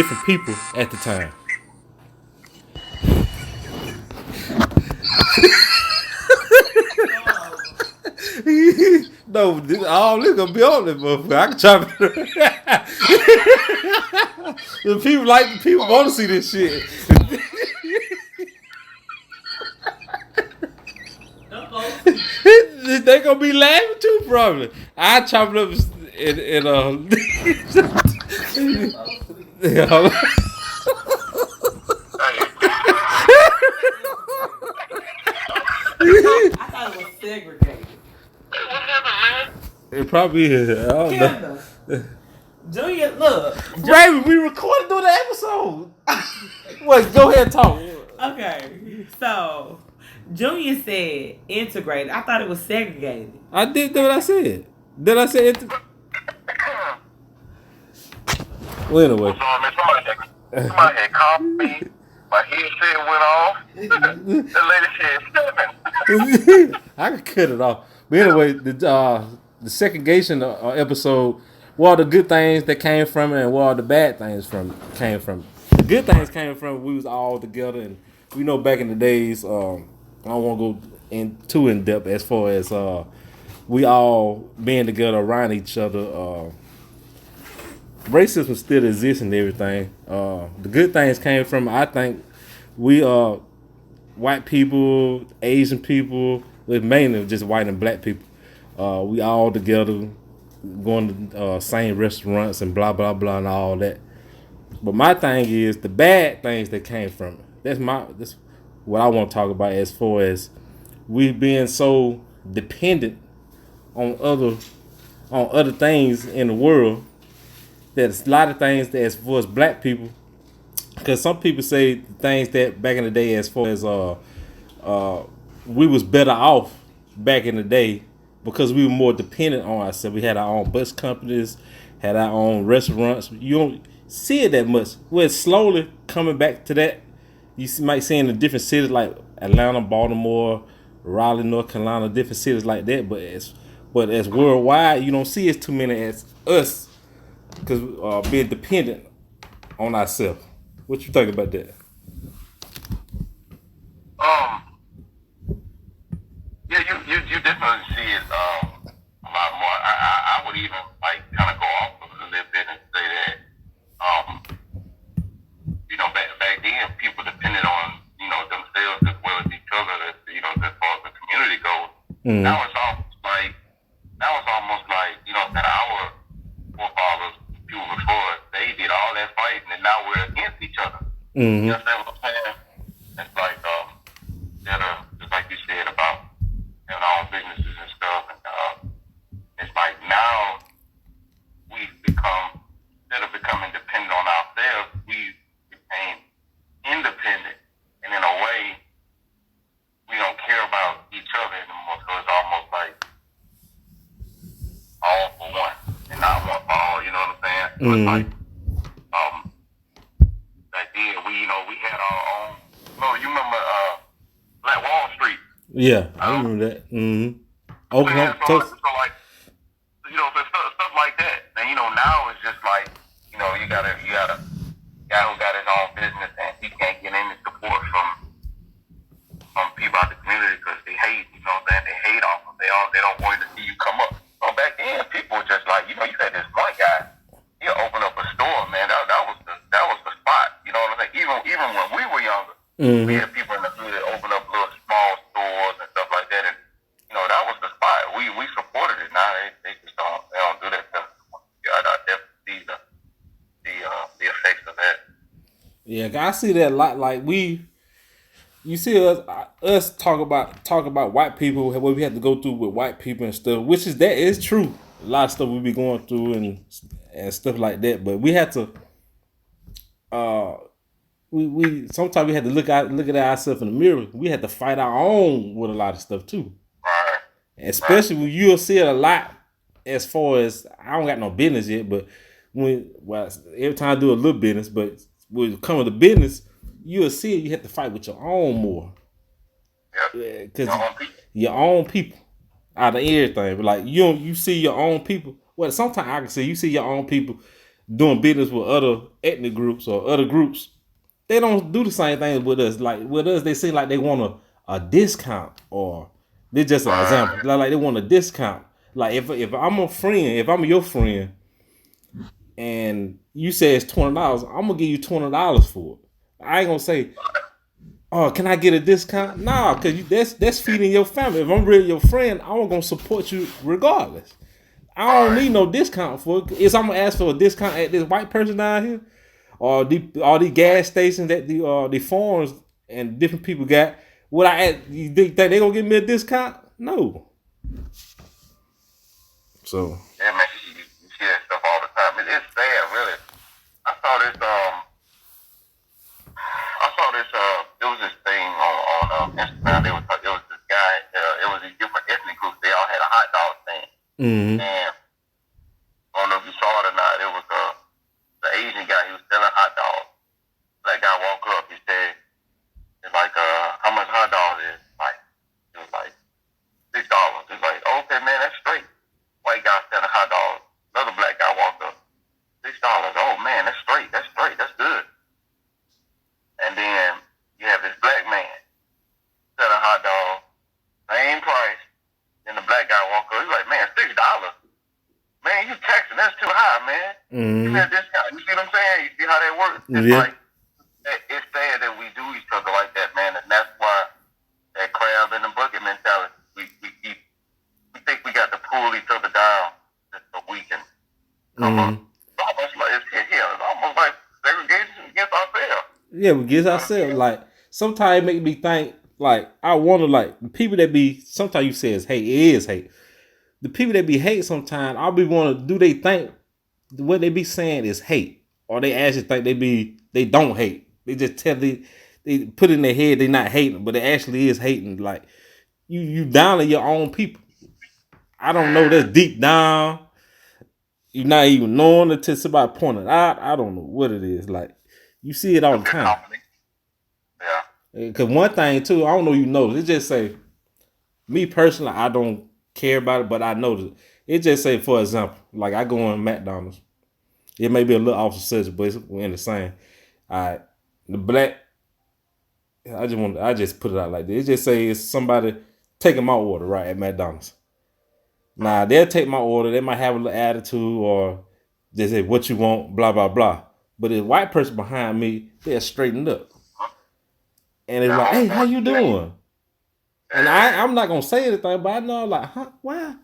different people at the time. No, all this gonna be on this motherfucker. I can chop it. The people want to see this shit. They gonna be laughing too, probably. I chop it up in I thought it was segregated. It probably is. I don't know. Junior, look. Raven, we recorded through the episode. What? Go ahead and talk. Okay, so Junior said integrated. I thought it was segregated. I did what I said. Did I say it? Well, anyway. Somebody had called me. My headset went off. The lady said 7. I could cut it off. But anyway, the segregation episode, what are the good things that came from it and what are the bad things came from it? The good things came from we was all together, and we know back in the days, I don't want to go too in depth as far as we all being together around each other. Racism still exists and everything. The good things came from, I think, we white people, Asian people, with mainly just white and black people. We all together, going to same restaurants and blah blah blah and all that. But my thing is the bad things that came from it. That's what I want to talk about as far as we being so dependent on other things in the world. There's a lot of things that as far as black people, because some people say things that back in the day as far as we was better off back in the day because we were more dependent on ourselves. We had our own bus companies, had our own restaurants. You don't see it that much. We're slowly coming back to that. You might see in the different cities like Atlanta, Baltimore, Raleigh, North Carolina, different cities like that. But as worldwide, you don't see as too many as us. Because being dependent on ourselves. What you think about that? Yeah, you definitely see it a lot more. I would even like kind of go off a little bit and say that back then people depended on themselves as well as each other. As far as the community goes. Mm-hmm. Now it's almost like that our forefathers, people before us, they did all that fighting, and now we're against each other. Mm-hmm. You understand what I'm saying? It's like just like you said about having our own businesses and stuff, and it's like now we've become, instead of becoming dependent on ourselves, we became independent, and in a way, we don't care about each other anymore. So it's almost like all for one and not one for all. You know what I'm saying? So it's like back then we had our own. No, you remember Black Wall Street? Yeah, I remember that. Mm-hmm. Oklahoma. So like stuff like that. And now it's just like you got a guy who got his own business and he can't get any support from people out the community because they hate. You know what I'm saying? They hate on them. They don't want to see you come up. So back then, people were just like, you had this one guy. He'll open up a store, man. That was the spot. You know what I'm saying? Even when we were younger, mm-hmm. we had people in the hood that open up little small stores and stuff like that, and that was the spot. We supported it. Now they just don't do that stuff. I definitely see the effects of that. Yeah, I see that a lot. Like you see us talk about white people, what we have to go through with white people and stuff, which is true. A lot of stuff we be going through and stuff like that. But we had to we sometimes we had to look at ourselves in the mirror. We had to fight our own with a lot of stuff too. Especially when you'll see it a lot as far as I don't got no business yet, but every time I do a little business, but when it comes to business, you'll see it, you have to fight with your own more. Yep. Because your own people out of everything. But like you see your own people. Well, sometimes I can say you see your own people doing business with other ethnic groups or other groups, they don't do the same thing with us. Like with us, they seem like they want a discount, or this just an example. Like they want a discount. Like if I'm a friend, if I'm your friend, and you say it's $20, I'm gonna give you $20 for it. I ain't gonna say, oh, can I get a discount? Nah, because that's feeding your family. If I'm really your friend, I'm gonna support you regardless. I don't need no discount for it. Is I'm gonna ask for a discount at this white person down here, or all the gas stations that the farms and different people got? Would you think they gonna give me a discount? No. So yeah, man, you see that stuff all the time. It's sad, really. I saw this. There was this thing on Instagram. There was this guy. It was these different ethnic groups. They all had a hot dog stand. mm-hmm. And I don't know if you saw it or not. It was the Asian guy. He was selling hot dogs. That guy walked up. He said, "It's like how much hot dogs is?" It was like $6. It's like, okay, man, that's straight. White guy selling hot dogs. Another black guy walked up. $6. Oh man, that's straight. That's straight. That's good. And then you have this black man selling hot dog, same price. Then the black guy walk up. He's like, man, $6. Man, you taxing? That's too high, man. Mm-hmm. You got discount. You see what I'm saying? You see how that works? It's like it's sad that we do each other like that, man, and that's why that crab in the bucket mentality. We think we got to pull each other down just so we can come up. It's almost like it's almost like segregation against ourselves. Yeah, we get ourselves. Like sometimes it make me think. Like I wonder, like the people that be. Sometimes you say it's hate. It is hate. The people that be hate. Sometimes I'll be wondering, do they think what they be saying is hate, or they actually think they don't hate? They just tell they put in their head they not hating, but it actually is hating. Like you down to your own people. I don't know. That's deep down. You're not even knowing until somebody pointed out. I don't know what it is. Like you see it all the time. Yeah. Because one thing too, I don't know. You know, it just say me personally. I don't care about it, but I notice it just say, for example, like I go on McDonald's. It may be a little off the subject, but we're in the same. The black. I just put it out like this. It just say it's somebody taking my order right at McDonald's. Now they'll take my order. They might have a little attitude, or they say what you want, blah blah blah. But the white person behind me, they're straightened up, and it's like, hey, how you doing? And I'm not gonna say anything, but I know, like, huh? Why?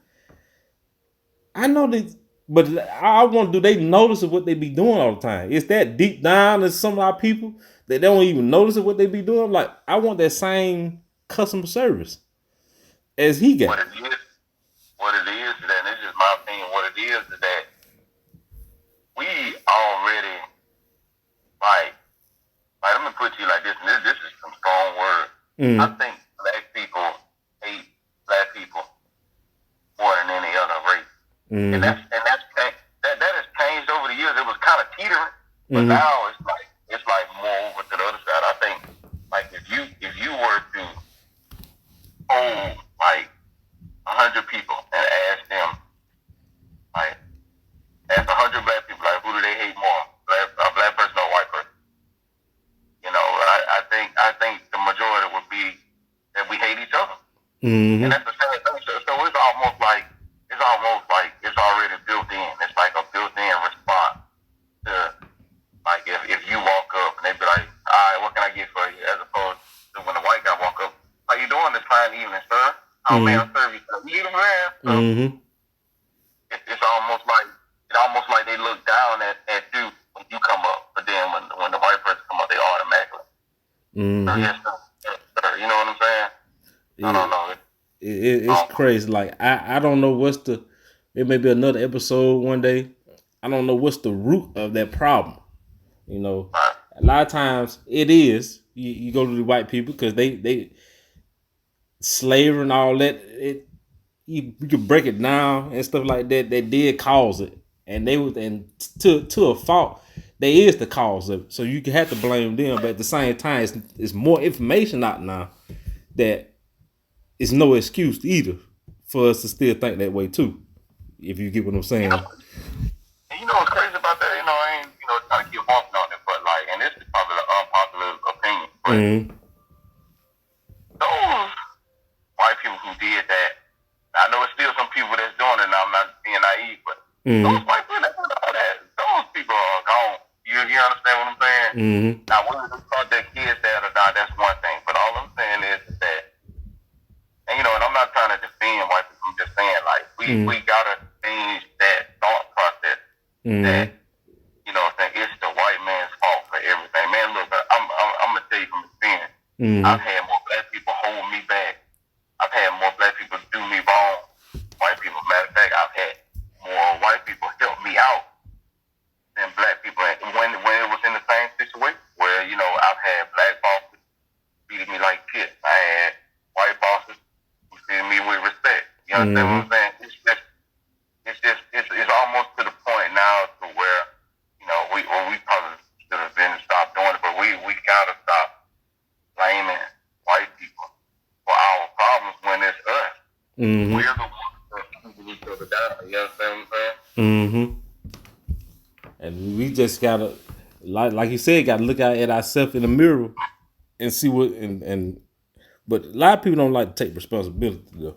I know this, but I want to. Do they notice of what they be doing all the time? Is that deep down in some of our people that they don't even notice of what they be doing? Like, I want that same customer service as he got. What it is, and this is my opinion. What it is that we already like. Let me put you like this, and this is some strong words. I think black people hate black people more than any other race, and that has changed over the years. It was kind of teetering, but now it's like more over to the other side. I think like if you were to hold like 100 people and ask them, like, ask 100 black people, like, who do they hate more, a black person or a white person? You know, I think the majority would be that we hate each other, and that's the same thing. So it's almost like it's already built in. It's like a built-in response to, like, if you walk up and they be like, all right, what can I get for you? As opposed to when the white guy walk up, how you doing this fine evening, sir? Oh man, I'll serve you. You know what I'm saying? So it's almost like they look down at you when you come up, but then when the white person come up, they automatically. Yes, sir. You know what I'm saying? I don't know. It's crazy. Like I don't know it may be another episode one day. I don't know what's the root of that problem. You know, a lot of times it is you go to the white people because they slavery and all that. You could break it down and stuff like that. They did cause it, and to a fault, they is the cause of it. So you can have to blame them, but at the same time, it's more information out now that it's no excuse either for us to still think that way too. If you get what I'm saying. You know what's crazy about that? You know, But Mm-hmm. those white people who did that, I know it's still some people that's doing it, and I'm not being naive, but those white people that do all that, those people are gone. You understand what I'm saying? Mm-hmm. Now, whether they taught their kids that or not, that's one thing. But all I'm saying is that, and you know, and I'm not trying to defend white people. I'm just saying, like, we gotta change that thought process. That, you know, what I'm saying, it's the white man's fault for everything. Man, look, I'm gonna tell you from experience. I've had more black people hold me back. I've had more black people do me wrong. White people, matter of fact, I've had more white people help me out than black people. And when it was in the same situation where, you know, I've had black bosses treating me like shit. I had white bosses who treated me with respect. You understand what I'm saying? It's almost to the point now to where, you know, we probably should have been stopped doing it, but we gotta stop blaming white people for our problems when it's us. We're the ones that keep each other down. You understand what I'm saying? And we just gotta, like you said, gotta look out at ourselves in the mirror and see what. But a lot of people don't like to take responsibility though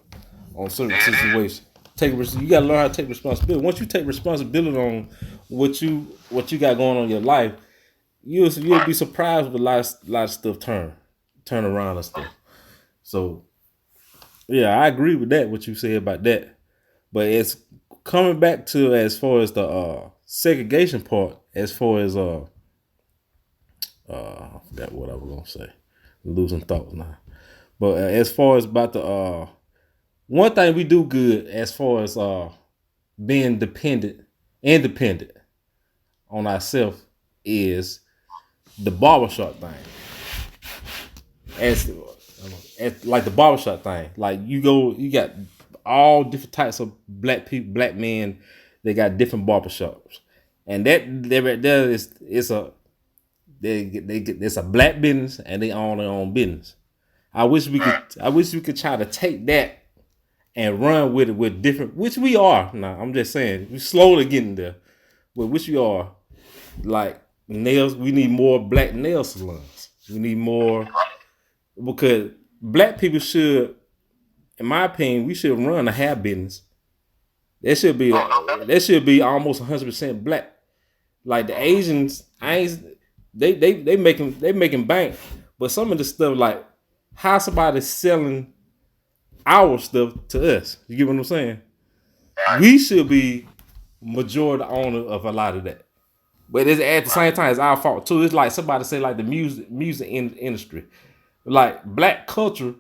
on certain situations. You gotta learn how to take responsibility. Once you take responsibility on what you got going on in your life, you'll be surprised with a lot of stuff turn around and stuff. So yeah, I agree with that. What you said about that, but it's coming back to as far as the segregation part. As far as I forgot what I was gonna say. I'm losing thoughts now. But as far as about the one thing we do good as far as being independent on ourselves is the barbershop thing. As like the barbershop thing. Like you got all different types of black men. They got different barbershops, and that right there it's a black business, and they own their own business. I wish we could try to take that and run with it with different, which we are. Now I'm just saying we're slowly getting there, but which we are. Like nails, we need more black nail salons. We need more because black people should, in my opinion, we should run a hair business. That should be almost 100% black. Like the Asians, they making bank, but some of the stuff like how somebody selling our stuff to us. You get what I'm saying? We should be majority owner of a lot of that. But it's at the same time it's our fault too. It's like somebody say like the music industry. Like black culture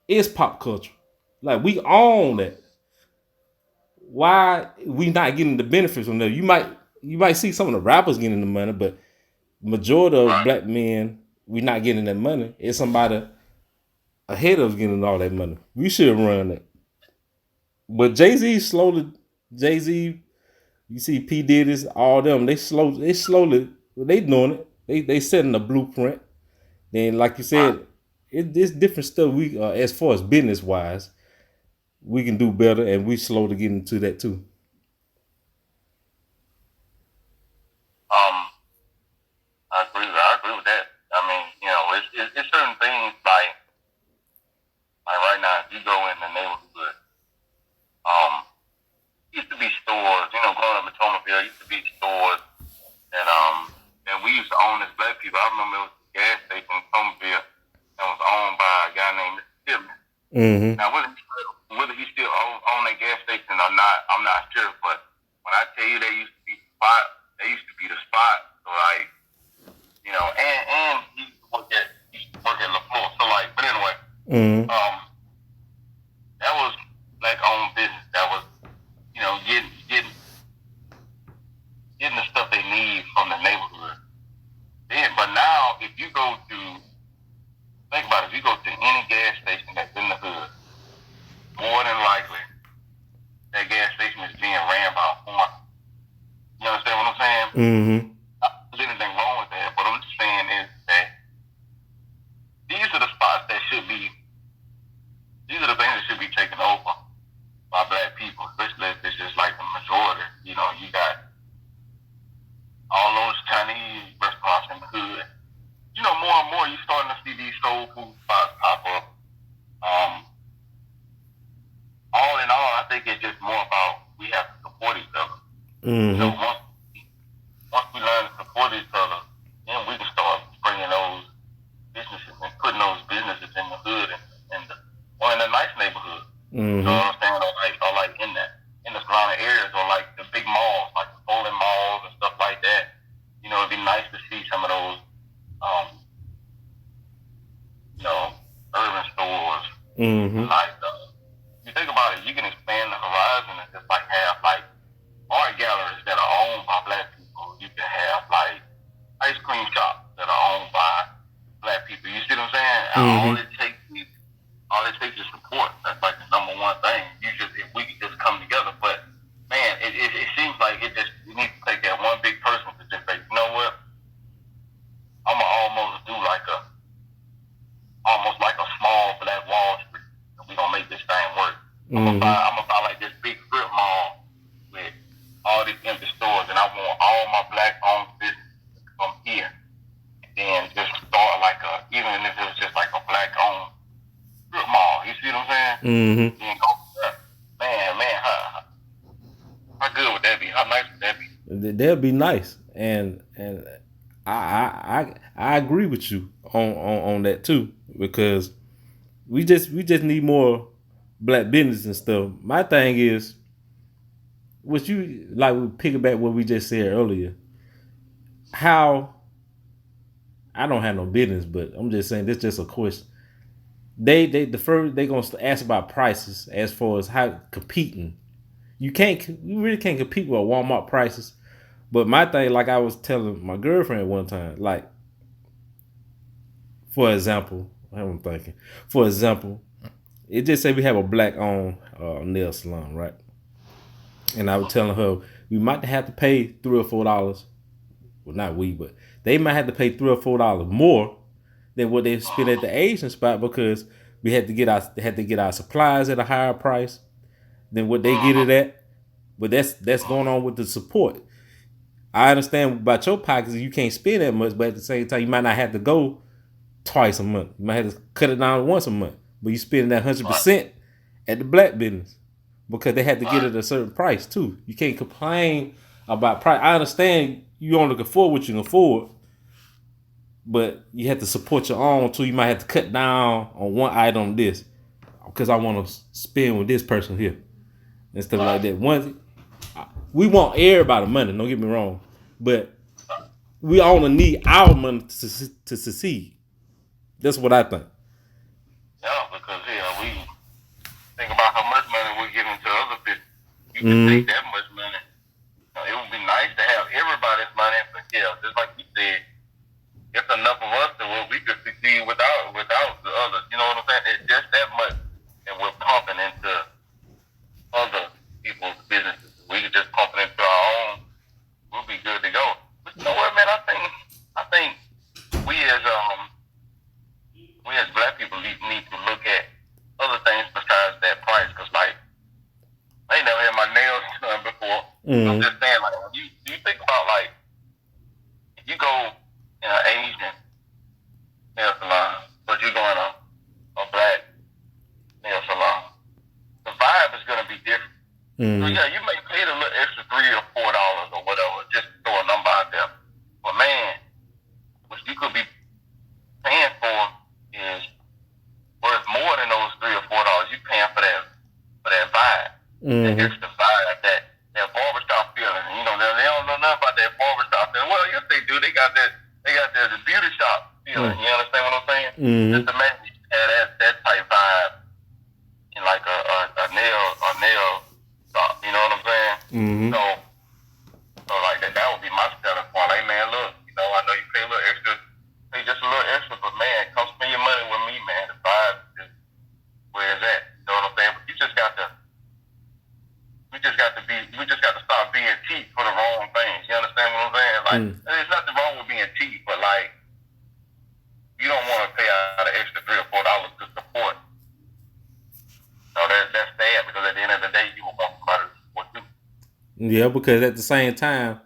is pop culture. Like we own that. Why we not getting the benefits from that? You might see some of the rappers getting the money, but majority of black men, we not getting that money. It's somebody ahead of us getting all that money. We should run that. But Jay-Z, you see P. Diddy's, all them, they slowly, they doing it. They setting a blueprint. Then, like you said, it's different stuff. We as far as business wise, we can do better, and we slowly get into that too. I agree with that. I mean, you know, it's certain things like right now, if you go in the neighborhood, used to be stores, you know, growing up in Tomerville, used to be stores that we used to own as black people. I remember it was a gas station in Tomerville that was owned by a guy named Mr. Tillman. Now, whether he still own that gas station or not, I'm not sure, but when I tell you they used to be the spot, so like, you know, and he used to work at LaFleur. So like, but anyway, that was black owned business. That was, you know, getting the stuff they need from the neighborhood. But now, if you go to, think about it, if you go to any gas station that's in the hood, more than likely, that gas station is being ran by a foreigner. You understand what I'm saying? There's anything wrong with that, but I'm just saying is that these are the spots that these are the things that should be taken over by black people, especially if it's just like the majority. You know, you got all those Chinese restaurants in the hood. You know, more and more you're starting to see these soul food spots pop up. All in all, I think it's just more about we have to support each other. Mm-hmm. You know, once we learn to support each other, then we can start bringing those businesses and putting those businesses in the hood or in a nice neighborhood. Mm-hmm. You know what I'm saying? Or like in the surrounding areas, or like the big malls, like the bowling malls and stuff like that. You know, it'd be nice to see some of those, urban stores. Mm-hmm. Like, you think about it, you can expand the horizon and just like have like art galleries that are owned by black people. You can have like ice cream shops that are owned by black people. You see what I'm saying? Mm-hmm. All it takes is support. That's like the number one thing. If we could just come together. But man, it seems like you need to take that one big person to just say, you know what? I'ma almost do almost like a small black Wall Street, and we gonna make this thing work. Mm-hmm. I'm gonna buy like this big strip mall with all these empty stores, and I want all my black-owned businesses to come here, and then just start like even if it was just like a black-owned strip mall. You see what I'm saying? Mm-hmm. Then go man, how good would that be? How nice would that be? That'd be nice, and I agree with you on that too, because we just need more black business and stuff. My thing is, what you like, we piggyback what we just said earlier. How I don't have no business, but I'm just saying this is just a question. They gonna ask about prices as far as how competing. You really can't compete with Walmart prices. But my thing, like I was telling my girlfriend one time, like, for example, it just say we have a black-owned nail salon, right? And I was telling her we might have to pay $3 or $4. Well, not we, but they might have to pay $3 or $4 more than what they spend at the Asian spot, because we had to get our supplies at a higher price than what they get it at. But that's going on with the support. I understand about your pockets, you can't spend that much, but at the same time, you might not have to go twice a month. You might have to cut it down once a month, but you spend that 100% at the black business because they had to get it at a certain price too. You can't complain about price. I understand you only can afford what you can afford, but you have to support your own too. You might have to cut down on one item this because I want to spend with this person here and stuff like that. We want everybody money, don't get me wrong, but we only need our money to succeed. That's what I think. Yeah, because we think about how much money we're giving to other people. You can take that much money. It would be nice to have everybody's money, but yeah, just like you said, it's enough of us that we could succeed without the others. You know what I'm saying? It's just that much that we're pumping into other people's businesses. We could just pump it into our own. We'll be good to go. But you know what, man? I think we as black people need to look at other things besides that price. Cause like I ain't never had my nails done before. I'm just saying, like, do you think about like if you go in an Asian nail salon, but you go in a black nail salon, the vibe is gonna be different. So yeah, you may pay a little extra $3 or $4 or whatever, just throw a number out there. But man, what you could be paying for is worth more than those $3 or $4. You paying for that vibe, that extra vibe, that barbershop feeling. You know, they don't know nothing about that barbershop feeling. Well, yes, they do. They got the beauty shop feeling. You understand what I'm saying? Just imagine you had that type vibe in like a nail shop. You know what I'm saying? So like that would be my selling point. Like, man, look, you know, I know you pay a little extra, pay just a little extra, but man, come spend your money with me, man. The vibe is where it's at. You know what I'm saying? But we just got to stop being cheap for the wrong things. You understand what I'm saying? Like, there's nothing wrong with being cheap, but like, you don't want to pay out an extra $3 or $4 to support. So that's sad, because at the end of the day, you will want somebody to support you. Yeah, because at the same time,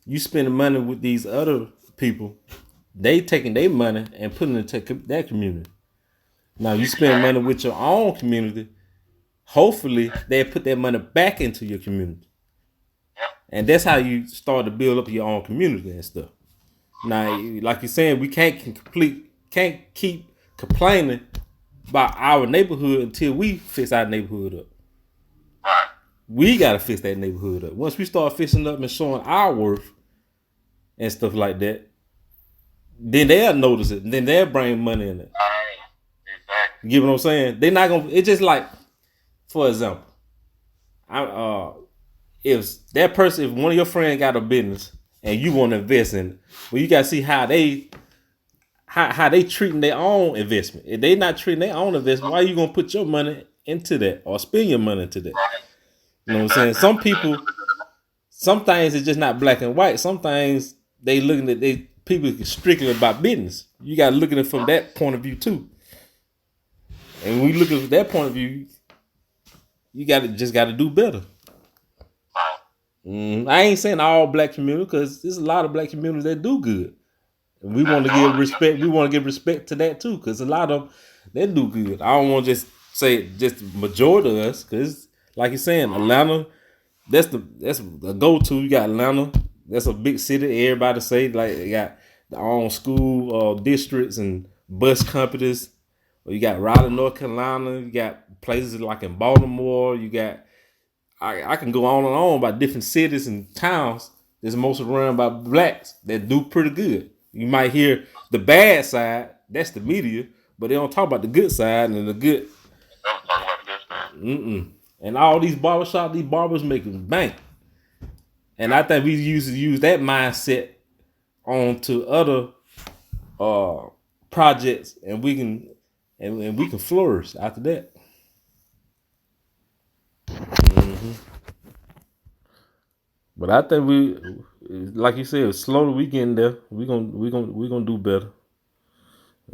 you spending money with these other people they taking their money and putting it into that community. Now you spend money with your own community. Hopefully they put that money back into your community. And that's how you start to build up your own community and stuff. Now, like you're saying, we can't keep complaining about our neighborhood until we fix our neighborhood up. Right. We gotta fix that neighborhood up. Once we start fixing up and showing our worth and stuff like that, then they'll notice it. And then they'll bring money in it. Exactly. You get what I'm saying? They're not gonna. It's just like, for example, if that person, if one of your friends got a business and you want to invest in it, well, you gotta see how they treating their own investment. If they not treating their own investment, why are you gonna put your money into that or spend your money into that? Right. You know what I'm saying? Some people, some things is just not black and white. Some things they looking at people strictly about business. You gotta look at it from that point of view too. And when you look at that point of view, you just gotta do better. I ain't saying all black community, because there's a lot of black communities that do good, and we want to give respect. We want to give respect to that too, because a lot of them, they do good. I don't want to just say just majority of us, because like you're saying, Atlanta, that's a go-to. You got Atlanta, that's a big city. Everybody say like they got their own school districts and bus companies. Or you got Raleigh, North Carolina. You got places like in Baltimore. You got I can go on and on about different cities and towns that's mostly run by blacks that do pretty good. You might hear the bad side, that's the media, but they don't talk about the good side and the good. Don't talk about this, man. And all these barbershops, these barbers making bank. And I think we use that mindset onto other projects, and we can flourish after that. But I think we, like you said, slowly we getting there. We gonna do better.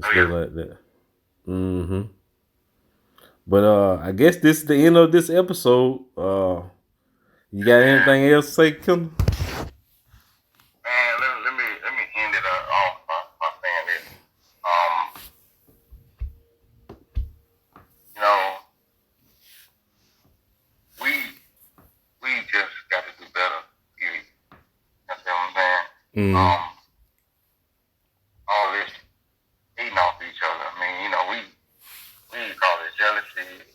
Stuff like that. But I guess this is the end of this episode. You got anything else to say, Kendall? Man, let me end it off by saying this. You know, we just got to do better. Period. That's what I'm saying. All this hating off each other. I mean, you know, we call it jealousy.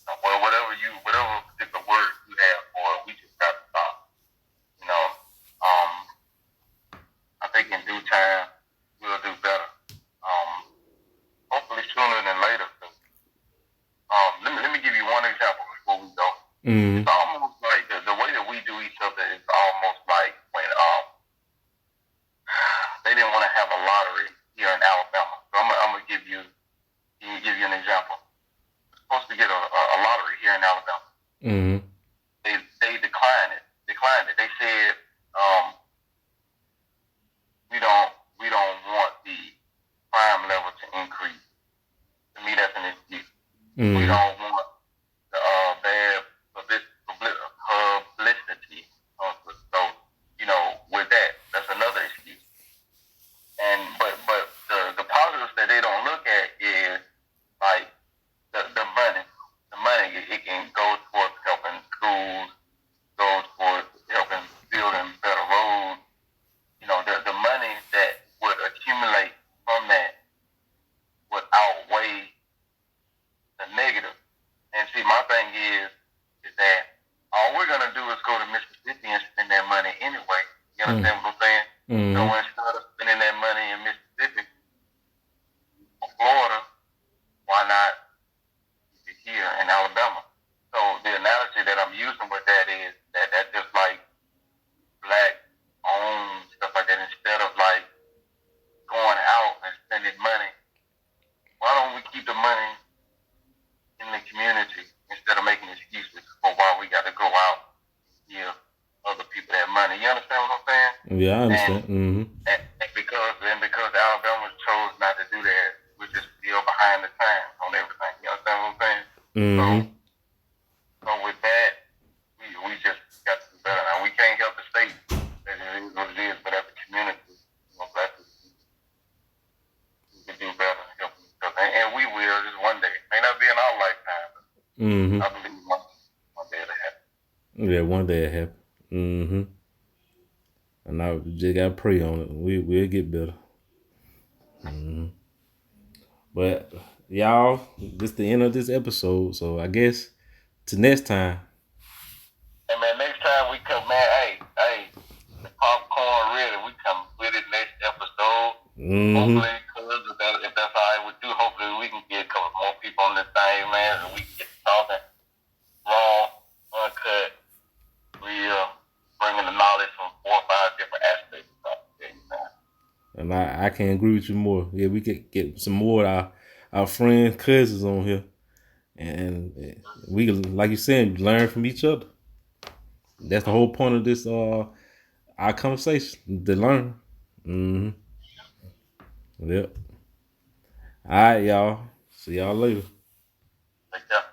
Well, whatever particular word you have for it, we just got to stop. You know, I think in due time we'll do better. Hopefully sooner than later. Let me give you one example before we go. It's almost like the way that we do each other is almost like when they didn't want to have a lottery here in Alabama. So I'm gonna give you an example. We're supposed to get a lottery here in Alabama. They declined it. They said we don't want the crime level to increase. To me, that's an excuse. We don't want the bad publicity. So, you know, with that's another excuse. But the positives that they don't look at is like the money. The money, it can go towards helping schools, go towards helping building better roads. You know, the money that would accumulate from that would outweigh the negative. And see, my thing is that all we're gonna do is go to Mississippi and spend that money anyway. You understand what I'm saying? So instead of spending that money in Mississippi or Florida, why not keep it here in Alabama? So the analogy that I'm using with that is that that's just like black owned stuff like that. Instead of like going out and spending money, why don't we keep the money in the community instead of making excuses for why we got to go out and give other people that money? You understand what I'm saying? Yeah, I understand. And because Alabama chose not to do that, we're just still behind the times on everything. You understand what I'm saying? So with that, we just got to do better. Now we can't help the state. It is what it is, but as a community, you know, Mm-hmm. I believe one day it'll happen. Yeah, one day it happen. Mm-hmm. And I just gotta pray on it. We'll get better. Mm-hmm. But y'all, this the end of this episode. So I guess till next time. Hey man, next time we come, man, hey, the popcorn ready. We come with it next episode. Mm-hmm. Hopefully, if that's all right with you, hopefully we can get a couple more people on this thing, man, and we can get talking raw, uncut, real, bringing the knowledge from 4 or 5 different aspects of it, man. And I can't agree with you more. Yeah, we could get some more of our friends, cousins on here. And we can, like you said, learn from each other. That's the whole point of this our conversation. To learn. Mm-hmm. Yep. All right, y'all. See y'all later. Take care.